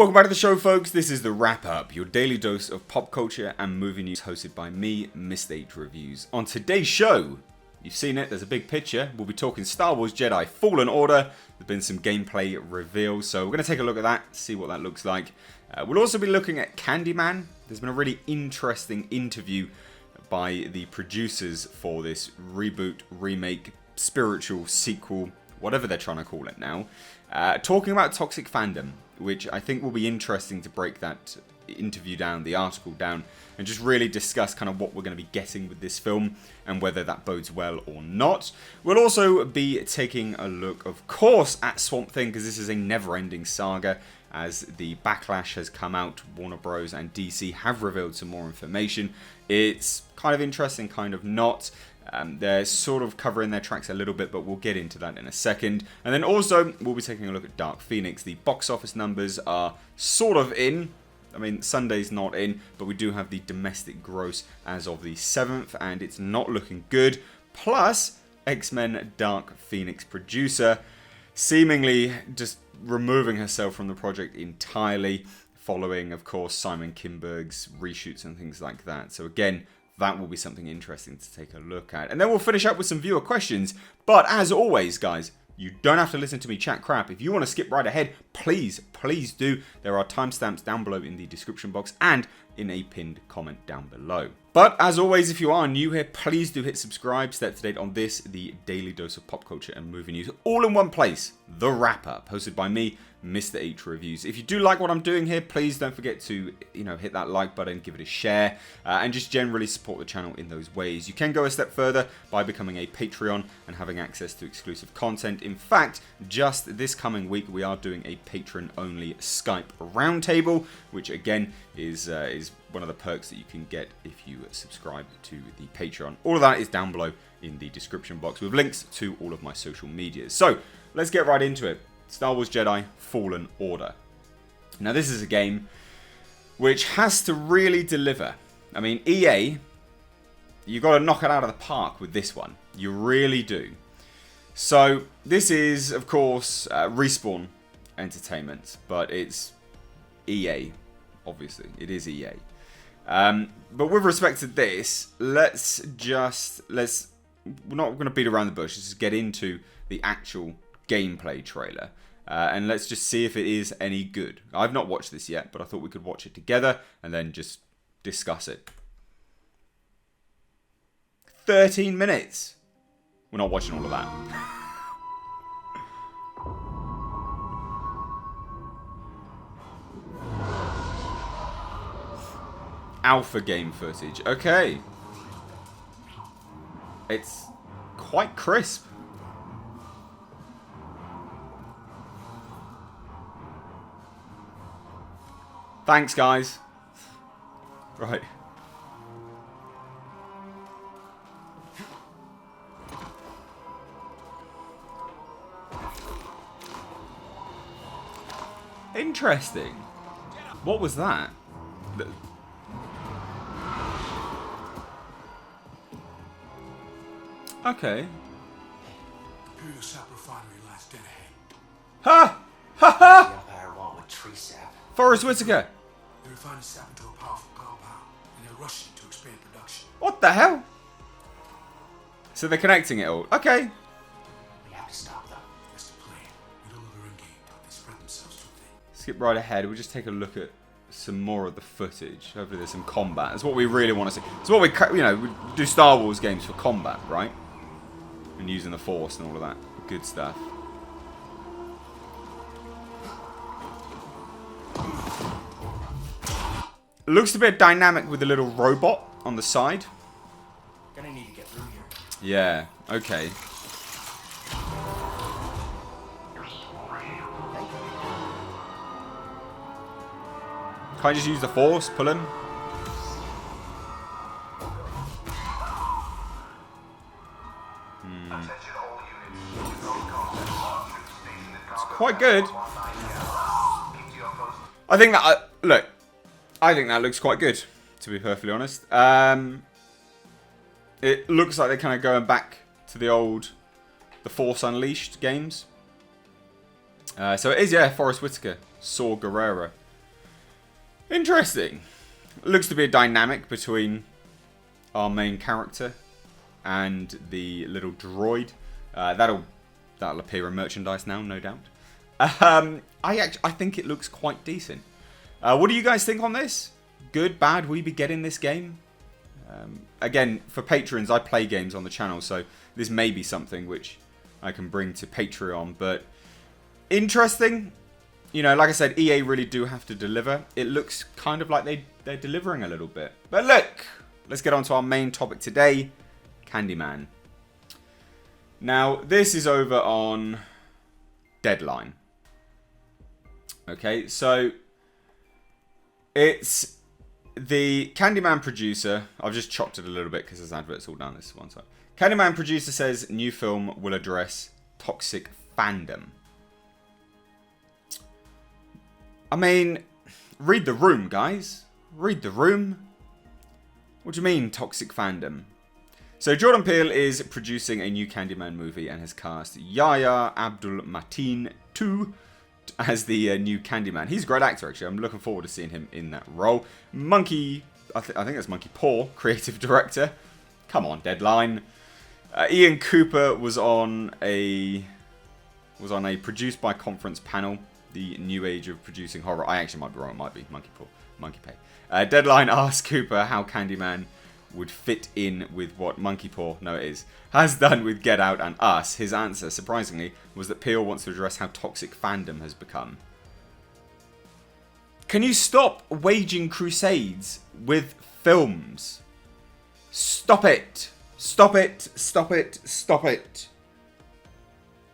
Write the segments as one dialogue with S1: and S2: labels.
S1: Welcome back to the show, folks. This is the Wrap Up, your daily dose of pop culture and movie news, hosted by me, Mr. H Reviews. On today's show, you've seen it, there's a big picture. We'll be talking Star Wars Jedi Fallen Order. There's been some gameplay reveals, so we're going to take a look at that, see what that looks like. We'll also be looking at Candyman. There's been a really interesting interview by the producers for this reboot, remake, spiritual sequel, whatever they're trying to call it now, talking about toxic fandom, which I think will be interesting to break that interview down, the article down, and just really discuss kind of what we're going to be getting with this film and whether that bodes well or not. We'll also be taking a look, of course, at Swamp Thing, because this is a never-ending saga. As the backlash has come out, Warner Bros. And DC have revealed some more information. It's kind of interesting, kind of not. They're sort of covering their tracks a little bit, but we'll get into that in a second. And then also, we'll be taking a look at Dark Phoenix. The box office numbers are sort of in. I mean, Sunday's not in, but we do have the domestic gross as of the 7th, and it's not looking good. Plus, X-Men Dark Phoenix producer seemingly just removing herself from the project entirely, following, of course, Simon Kinberg's reshoots and things like that. So again, that will be something interesting to take a look at. And then we'll finish up with some viewer questions. But as always, guys, you don't have to listen to me chat crap. If you want to skip right ahead, please do. There are timestamps down below in the description box and in a pinned comment down below. But as always, if you are new here, please do hit subscribe. Stay up to date on this, the daily dose of pop culture and movie news, all in one place. The Wrap Up, hosted by me, Mr. H Reviews. If you do like what I'm doing here, please don't forget to, hit that like button, give it a share, and just generally support the channel in those ways. You can go a step further by becoming a Patreon and having access to exclusive content. In fact, just this coming week, we are doing a patron-only Skype roundtable, which again is one of the perks that you can get if you subscribe to the Patreon. All of that is down below in the description box with links to all of my social medias. So let's get right into it. Star Wars Jedi Fallen Order. Now this is a game which has to really deliver. I mean, EA, you got to knock it out of the park with this one. You really do. So this is, of course, Respawn Entertainment, but it's EA, obviously. It is EA. But with respect to this, we're not going to beat around the bush. Let's just get into the actual gameplay trailer. And let's just see if it is any good. I've not watched this yet, but I thought we could watch it together and then just discuss it. 13 minutes. We're not watching all of that. Alpha game footage. Okay. It's quite crisp. Thanks, guys. Right. Interesting. What was that? Okay.
S2: Imperial sap refinery lies dead ahead.
S1: Ha! Ha ha!
S3: The Empire want with tree sap.
S1: Forrest Whitaker.
S2: They refine the sap into a powerful compound, and they're rushing to expand production.
S1: What the hell? So they're connecting it all. Okay.
S3: We have to stop them.
S2: That's the plan. We don't know they're in game until they spread themselves too thin.
S1: Skip right ahead. We'll just take a look at some more of the footage. Hopefully there's some combat. That's what we really want to see. It's what we do Star Wars games for combat, right? And using the Force and all of that good stuff. Looks a bit dynamic with the little robot on the side.
S3: Gonna need to get through here.
S1: Yeah, okay. Can I just use the Force? Pull him? It's quite good. I think that... look. I think that looks quite good, to be perfectly honest. It looks like they're kind of going back to the old The Force Unleashed games. So it is, yeah, Forrest Whitaker, Saw Gerrera. Interesting. Looks to be a dynamic between our main character and the little droid. That'll appear in merchandise now, no doubt. I think it looks quite decent. What do you guys think on this? Good, bad? Will you be getting this game? Again, for patrons, I play games on the channel, so this may be something which I can bring to Patreon. But interesting. You know, like I said, EA really do have to deliver. It looks kind of like they're delivering a little bit. But look, let's get on to our main topic today, Candyman. Now, this is over on Deadline. Okay, so it's the Candyman producer. I've just chopped it a little bit because there's adverts all down this one side. Candyman producer says new film will address toxic fandom. I mean, read the room, guys. Read the room. What do you mean, toxic fandom? So Jordan Peele is producing a new Candyman movie and has cast Yahya Abdul-Mateen II as the new Candyman. He's a great actor, actually. I'm looking forward to seeing him in that role. Monkey, I think that's Monkey Paw, creative director. Come on, Deadline. Ian Cooper was on a produced by conference panel. The new age of producing horror. I actually might be wrong. It might be Monkey Paw. Deadline asked Cooper how Candyman would fit in with what Monkey Paw, no it is, has done with Get Out and Us. His answer, surprisingly, was that Peele wants to address how toxic fandom has become. Can you stop waging crusades with films? Stop it. Stop it. Stop it. Stop it.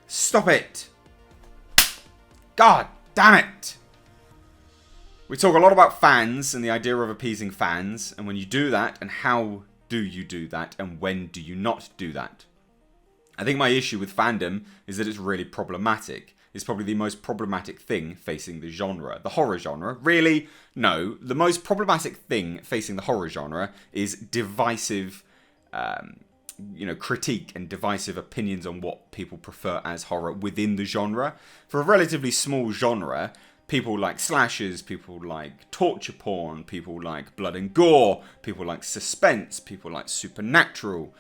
S1: Stop it. God damn it! We talk a lot about fans and the idea of appeasing fans, and when you do that, and how do you do that, and when do you not do that? I think my issue with fandom is that it's really problematic. It's probably the most problematic thing facing the genre. The horror genre? Really? No. The most problematic thing facing the horror genre is divisive critique and divisive opinions on what people prefer as horror within the genre. For a relatively small genre, people like slashers, people like torture porn, people like blood and gore, people like suspense, people like supernatural.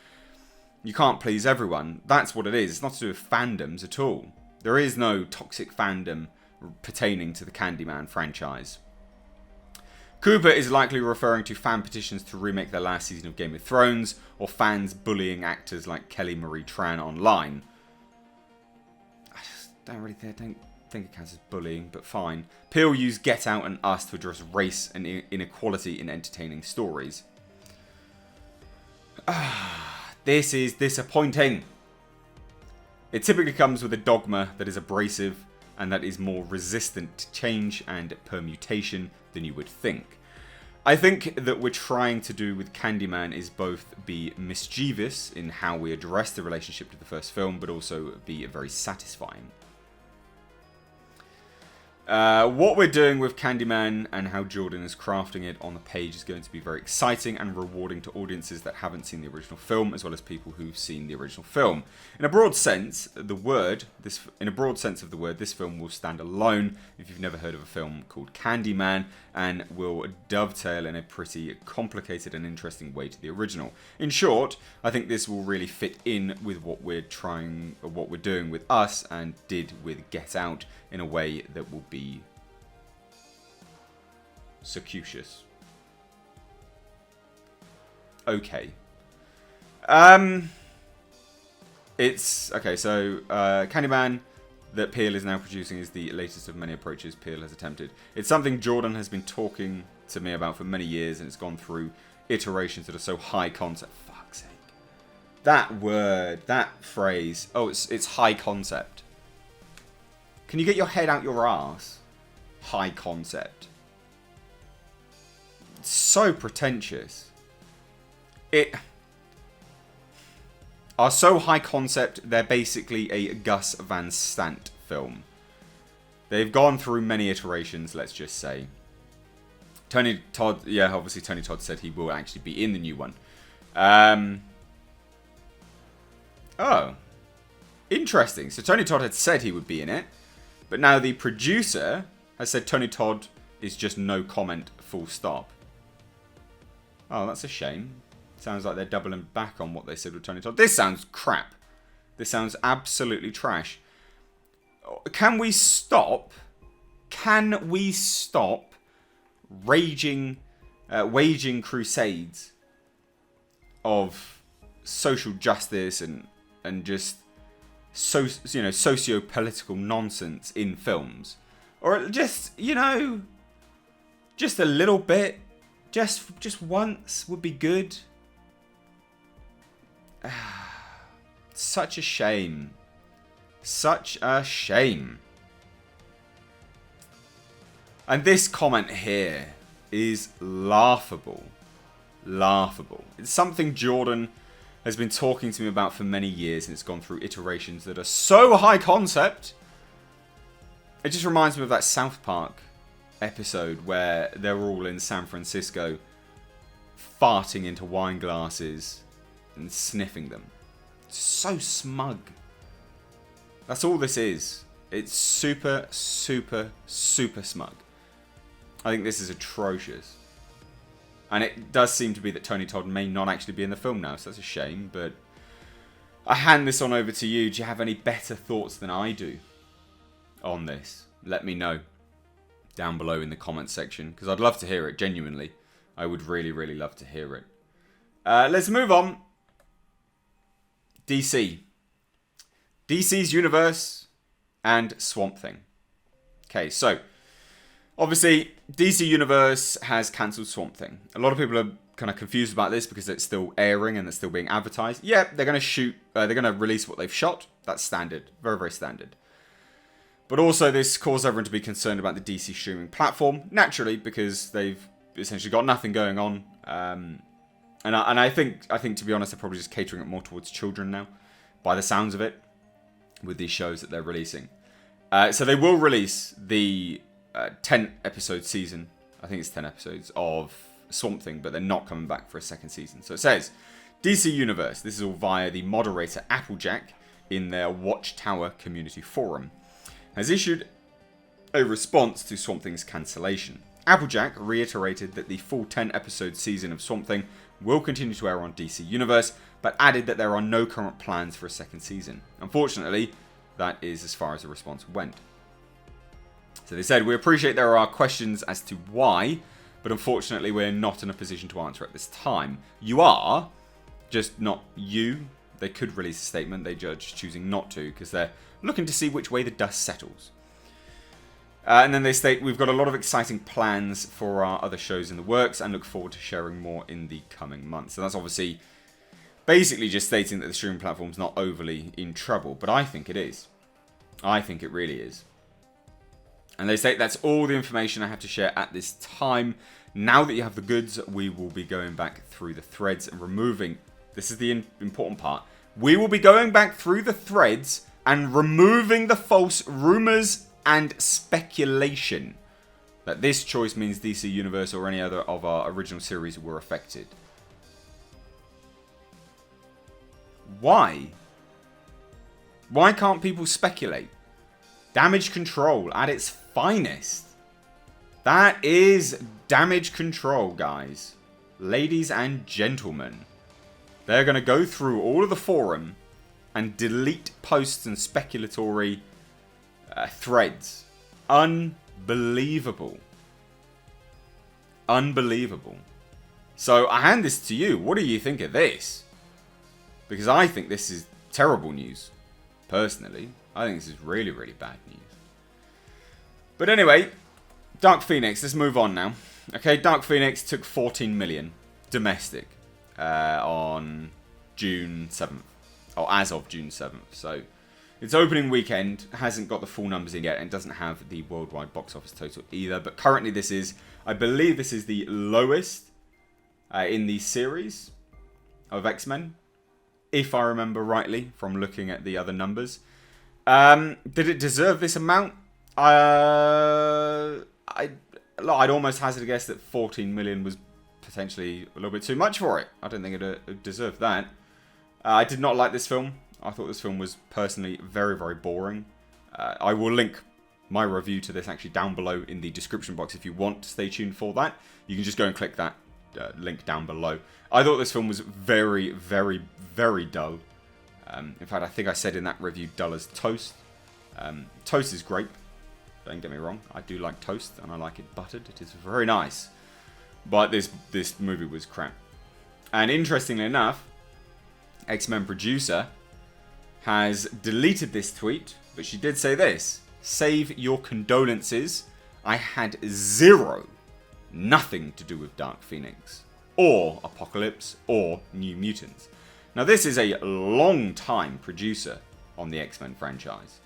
S1: You can't please everyone. That's what it is. It's not to do with fandoms at all. There is no toxic fandom pertaining to the Candyman franchise. Cooper is likely referring to fan petitions to remake the last season of Game of Thrones, or fans bullying actors like Kelly Marie Tran online. I just don't think it counts as bullying, but fine. Peele used Get Out and Us to address race and inequality in entertaining stories. This is disappointing. It typically comes with a dogma that is abrasive and that is more resistant to change and permutation than you would think. I think that we're trying to do with Candyman is both be mischievous in how we address the relationship to the first film, but also be very satisfying. What we're doing with Candyman and how Jordan is crafting it on the page is going to be very exciting and rewarding to audiences that haven't seen the original film, as well as people who've seen the original film. In a broad sense of the word, this film will stand alone if you've never heard of a film called Candyman, and will dovetail in a pretty complicated and interesting way to the original. In short, I think this will really fit in with what we're doing with Us and did with Get Out in a way that will be circuitous. Okay. It's okay. So Candyman that Peele is now producing is the latest of many approaches Peele has attempted. It's something Jordan has been talking to me about for many years, and it's gone through iterations that are so high concept. Fuck's sake. That word, that phrase. Oh, it's high concept. Can you get your head out your ass? High concept. It's so pretentious. It are so high concept, they're basically a Gus Van Sant film. They've gone through many iterations, let's just say. Tony Todd said he will actually be in the new one. Oh. Interesting. So Tony Todd had said he would be in it, but now the producer has said Tony Todd is just no comment, full stop. Oh, that's a shame. Sounds like they're doubling back on what they said with Tony Todd. This sounds crap. This sounds absolutely trash. Can we stop? Can we stop waging crusades of social justice and just socio-political nonsense in films? Or just, just a little bit, just once would be good. Such a shame. Such a shame. And this comment here is laughable. Laughable. It's something Jordan has been talking to me about for many years, and it's gone through iterations that are so high concept. It just reminds me of that South Park episode where they're all in San Francisco farting into wine glasses and sniffing them. It's so smug. That's all this is. It's super, super, super smug. I think this is atrocious. And it does seem to be that Tony Todd may not actually be in the film now, so that's a shame. But I hand this on over to you. Do you have any better thoughts than I do on this? Let me know down below in the comments section, because I'd love to hear it, genuinely. I would really, really love to hear it. Let's move on. DC. DC's universe and Swamp Thing. Okay, so obviously DC Universe has cancelled Swamp Thing. A lot of people are kind of confused about this because it's still airing and it's still being advertised. Yeah, they're going to release what they've shot. That's standard. Very, very standard. But also this caused everyone to be concerned about the DC streaming platform, naturally, because they've essentially got nothing going on. And I think to be honest, they're probably just catering it more towards children now, by the sounds of it, with these shows that they're releasing. So they will release the 10-episode season, I think it's 10 episodes, of Swamp Thing, but they're not coming back for a second season. So it says, DC Universe, this is all via the moderator Applejack in their Watchtower community forum, has issued a response to Swamp Thing's cancellation. Applejack reiterated that the full 10-episode season of Swamp Thing will continue to air on DC Universe, but added that there are no current plans for a second season. Unfortunately, that is as far as the response went. So they said, we appreciate there are questions as to why, but unfortunately we're not in a position to answer at this time. You are, just not you. They could release a statement, they judge choosing not to, because they're looking to see which way the dust settles. And then they state, we've got a lot of exciting plans for our other shows in the works and look forward to sharing more in the coming months. So that's obviously basically just stating that the streaming platform's not overly in trouble, but I think it is. I think it really is. And they state that's all the information I have to share at this time. Now that you have the goods, we will be going back through the threads and removing, this is the important part, we will be going back through the threads and removing the false rumours and speculation that this choice means DC Universe or any other of our original series were affected. Why? Why can't people speculate? Damage control at its finest. That is damage control, guys. Ladies and gentlemen. They're going to go through all of the forum and delete posts and speculatory threads. Unbelievable. Unbelievable. So I hand this to you. What do you think of this? Because I think this is terrible news. Personally, I think this is really, really bad news. But anyway, Dark Phoenix. Let's move on now. Okay, Dark Phoenix took 14 million domestic on June 7th. Or as of June 7th. So its opening weekend hasn't got the full numbers in yet and doesn't have the worldwide box office total either. But currently this is, I believe this is the lowest in the series of X-Men. If I remember rightly from looking at the other numbers. Did it deserve this amount? I'd almost hazard a guess that 14 million was potentially a little bit too much for it. I don't think it deserved that. I did not like this film. I thought this film was personally very, very boring. I will link my review to this actually down below in the description box if you want to stay tuned for that. You can just go and click that link down below. I thought this film was very, very, very dull. In fact, I think I said in that review, dull as toast. Toast is great. Don't get me wrong. I do like toast, and I like it buttered. It is very nice. But this movie was crap. And interestingly enough, X-Men producer has deleted this tweet, but she did say this: "Save your condolences. I had nothing to do with Dark Phoenix, or Apocalypse, or New Mutants." Now, this is a long-time producer on the X-Men franchise.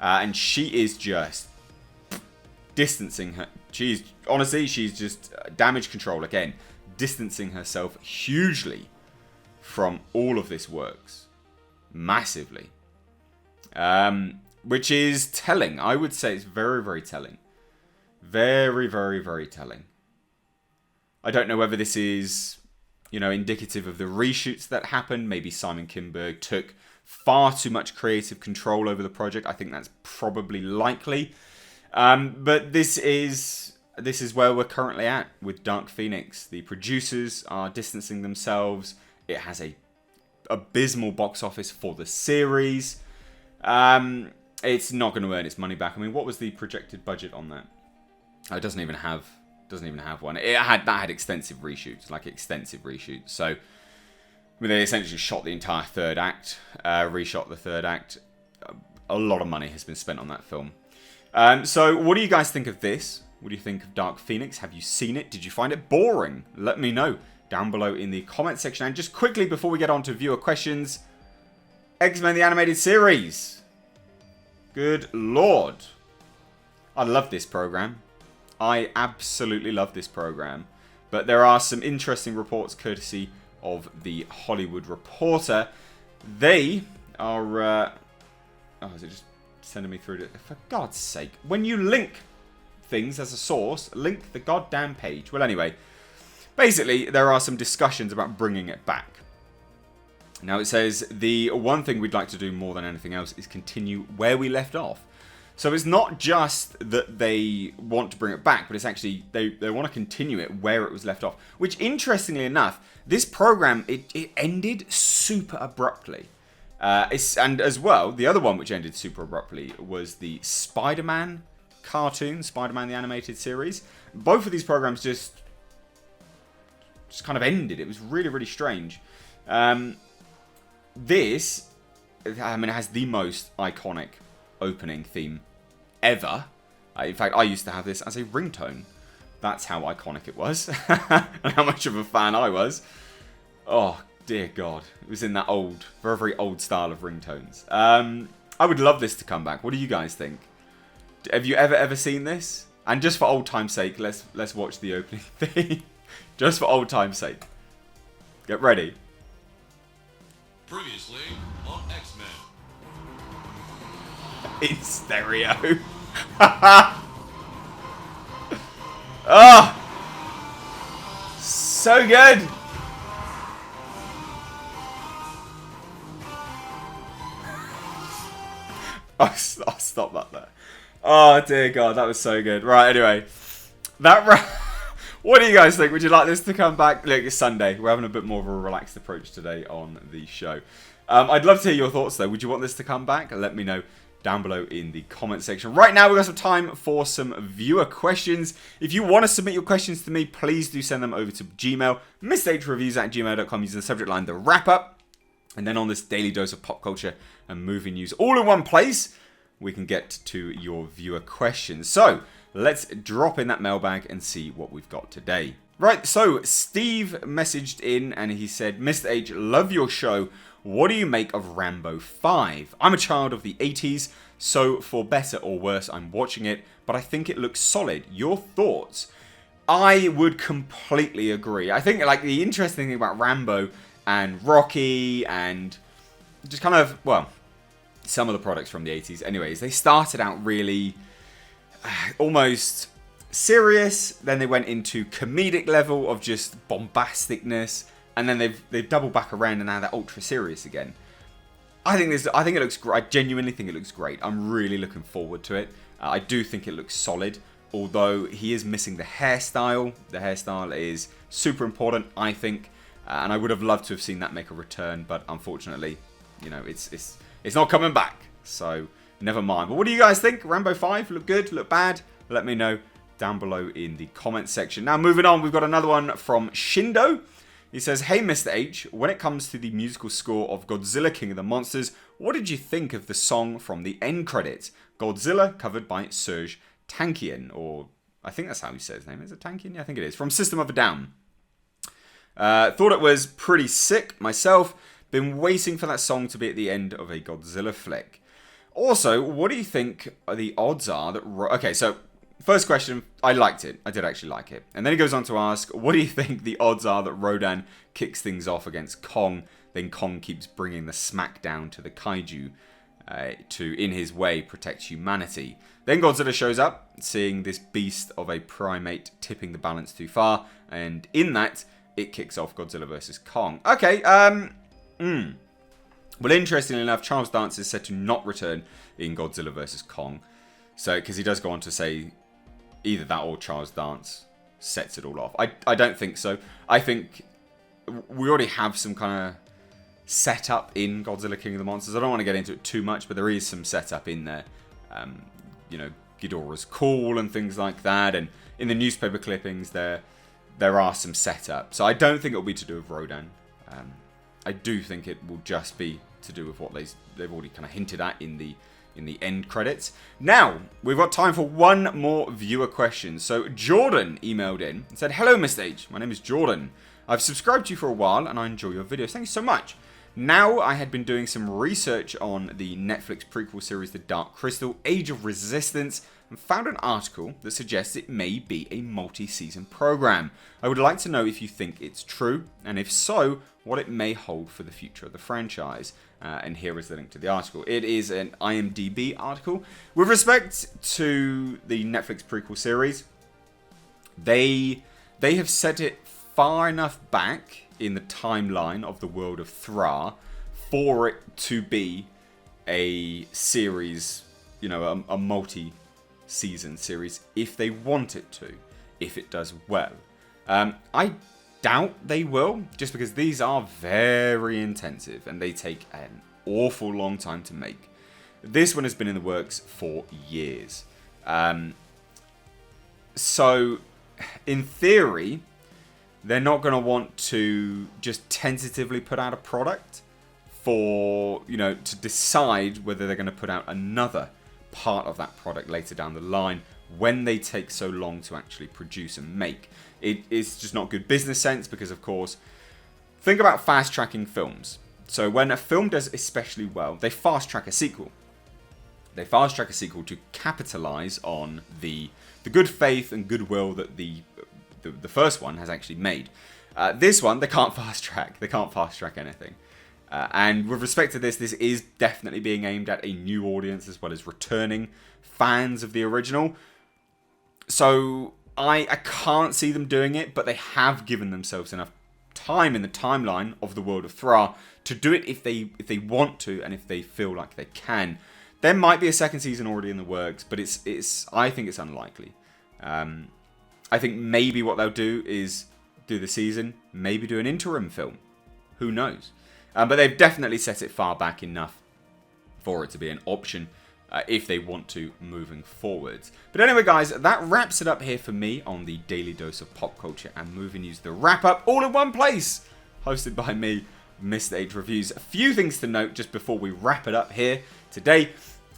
S1: And she is just distancing her. She's just damage control again. Distancing herself hugely from all of this works. Massively. Which is telling. I would say it's very, very telling. Very, very, very telling. I don't know whether this is, indicative of the reshoots that happened. Maybe Simon Kinberg took far too much creative control over the project. I think that's probably likely. But this is where we're currently at with Dark Phoenix. The producers are distancing themselves. It has a abysmal box office for the series. It's not going to earn its money back. I mean, what was the projected budget on that? Oh, it doesn't even have one. That had extensive reshoots. So, I mean, they essentially shot the entire third act, reshot the third act. A lot of money has been spent on that film. So, what do you guys think of this? What do you think of Dark Phoenix? Have you seen it? Did you find it boring? Let me know down below in the comment section. And just quickly, before we get on to viewer questions, X-Men the Animated Series. Good lord. I love this program. I absolutely love this program. But there are some interesting reports courtesy of the Hollywood Reporter. They are... is it just sending me through to... For God's sake. When you link things as a source, link the goddamn page. Well, anyway. Basically, there are some discussions about bringing it back. Now, it says, the one thing we'd like to do more than anything else is continue where we left off. So it's not just that they want to bring it back, but it's actually, they want to continue it where it was left off. Which, interestingly enough, this program, it ended super abruptly. And as well, the other one which ended super abruptly was the Spider-Man cartoon, Spider-Man the Animated Series. Both of these programs just kind of ended. It was really, really strange. This, it has the most iconic opening theme ever. In fact, I used to have this as a ringtone. That's how iconic it was. And how much of a fan I was. Oh, dear God. It was in that old, very, very old style of ringtones. I would love this to come back. What do you guys think? Have you ever seen this? And just for old time's sake, let's watch the opening theme. Just for old time's sake. Get ready.
S4: Previously on X-Men.
S1: In stereo. Oh, so good. I'll stop that there. Oh dear God, that was so good. Right, anyway, what do you guys think? Would you like this to come back? Look, it's Sunday. We're having a bit more of a relaxed approach today on the show. I'd love to hear your thoughts though. Would you want this to come back? Let me know down below in the comment section. Right now, we've got some time for some viewer questions. If you want to submit your questions to me, please do send them over to Gmail, mrhreviews@gmail.com, using the subject line, The Wrap Up. And then on this daily dose of pop culture and movie news all in one place, we can get to your viewer questions. So, let's drop in that mailbag and see what we've got today. Right, so Steve messaged in and he said, Mr. H, love your show. What do you make of Rambo 5? I'm a child of the 80s, so for better or worse, I'm watching it, but I think it looks solid. Your thoughts? I would completely agree. I think like the interesting thing about Rambo and Rocky and just kind of, well, some of the products from the 80s anyways, they started out really almost serious, then they went into comedic level of just bombasticness, and then they've doubled back around and now they're ultra serious again. I think it looks great. I genuinely think it looks great. I'm really looking forward to it. I do think it looks solid, although he is missing the hairstyle. The hairstyle is super important, I think, and I would have loved to have seen that make a return, but unfortunately, you know, it's not coming back. So never mind. But what do you guys think? Rambo 5 look good, look bad? Let me know down below in the comments section. Now moving on, we've got another one from Shindo. He says, "Hey Mr. H, when it comes to the musical score of Godzilla King of the Monsters, what did you think of the song from the end credits? Godzilla, covered by Serge Tankian," or I think that's how he says his name. Is it Tankian? Yeah, I think it is. From System of a Down. Thought it was pretty sick myself. Been waiting for that song to be at the end of a Godzilla flick. Also, what do you think the odds are that... Okay, so first question, I liked it. I did actually like it. And then he goes on to ask, what do you think the odds are that Rodan kicks things off against Kong, then Kong keeps bringing the smackdown to the kaiju to, in his way, protect humanity? Then Godzilla shows up, seeing this beast of a primate tipping the balance too far, and in that, it kicks off Godzilla vs. Kong. Okay, Well, interestingly enough, Charles Dance is said to not return in Godzilla vs. Kong. So, because he does go on to say either that or Charles Dance sets it all off. I don't think so. I think we already have some kind of setup in Godzilla King of the Monsters. I don't want to get into it too much, but there is some setup in there. You know, Ghidorah's call and things like that. And in the newspaper clippings, there are some setup. So I don't think it'll be to do with Rodan. I do think it will just be to do with what they've already kind of hinted at in the end credits. Now, we've got time for one more viewer question. So Jordan emailed in and said, "Hello, Mr. H. My name is Jordan. I've subscribed to you for a while and I enjoy your videos. Thank you so much. Now, I had been doing some research on the Netflix prequel series The Dark Crystal, Age of Resistance, and found an article that suggests it may be a multi-season program. I would like to know if you think it's true, and if so, what it may hold for the future of the franchise." And here is the link to the article. It is an IMDb article. With respect to the Netflix prequel series, they have set it far enough back in the timeline of the world of Thra for it to be a series, you know, a multi-season series, if they want it to, if it does well. I doubt they will, just because these are very intensive and they take an awful long time to make. This one has been in the works for years. So, in theory, they're not going to want to just tentatively put out a product for, you know, to decide whether they're going to put out another part of that product later down the line when they take so long to actually produce and make. It is just not good business sense because, of course, think about fast-tracking films. So when a film does especially well, they fast-track a sequel. They fast-track a sequel to capitalize on the good faith and goodwill that the first one has actually made. This one, they can't fast-track. They can't fast-track anything. And with respect to this is definitely being aimed at a new audience as well as returning fans of the original. So I can't see them doing it, but they have given themselves enough time in the timeline of the world of Thra to do it if they want to and if they feel like they can. There might be a second season already in the works, but I think it's unlikely. I think maybe what they'll do is do the season, maybe do an interim film. Who knows? But they've definitely set it far back enough for it to be an option if they want to moving forwards. But anyway, guys, that wraps it up here for me on the Daily Dose of Pop Culture and Movie News, the wrap-up, all in one place, hosted by me, Mr. H Reviews. A few things to note just before we wrap it up here today.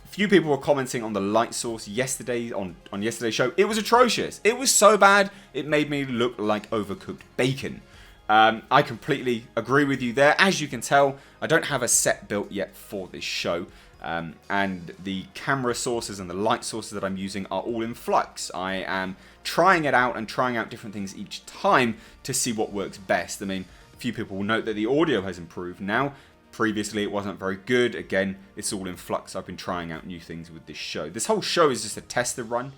S1: A few people were commenting on the light source yesterday on yesterday's show. It was atrocious. It was so bad, it made me look like overcooked bacon. I completely agree with you there. As you can tell, I don't have a set built yet for this show. And the camera sources and the light sources that I'm using are all in flux. I am trying it out and trying out different things each time to see what works best. I mean, a few people will note that the audio has improved now. Previously, it wasn't very good. Again, it's all in flux. I've been trying out new things with this show. This whole show is just a tester run.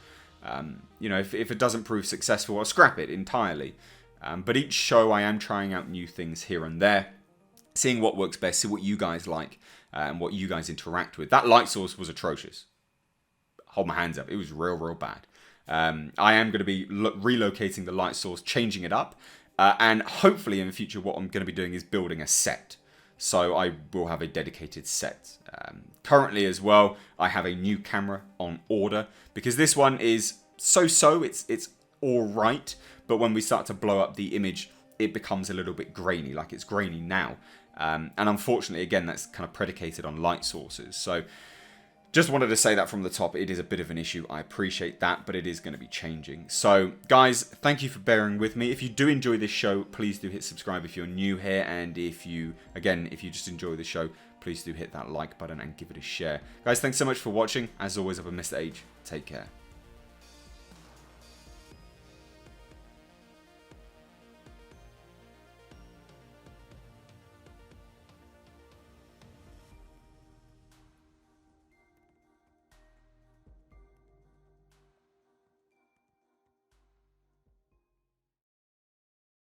S1: You know, if it doesn't prove successful, I'll scrap it entirely. But each show, I am trying out new things here and there, seeing what works best, see what you guys like, and what you guys interact with. That light source was atrocious. hold my hands up. It was real bad. I am going to be relocating the light source, changing it up. And hopefully in the future, what I'm going to be doing is building a set. So I will have a dedicated set. Currently as well, I have a new camera on order because this one is so-so. It's all right. But when we start to blow up the image, it becomes a little bit grainy, like it's grainy now. And unfortunately, again, that's kind of predicated on light sources. So just wanted to say that from the top. It is a bit of an issue. I appreciate that, but it is going to be changing. So, guys, thank you for bearing with me. If you do enjoy this show, please do hit subscribe if you're new here. And if you just enjoy the show, please do hit that like button and give it a share. Guys, thanks so much for watching. As always, I've been Mr. H. Take care.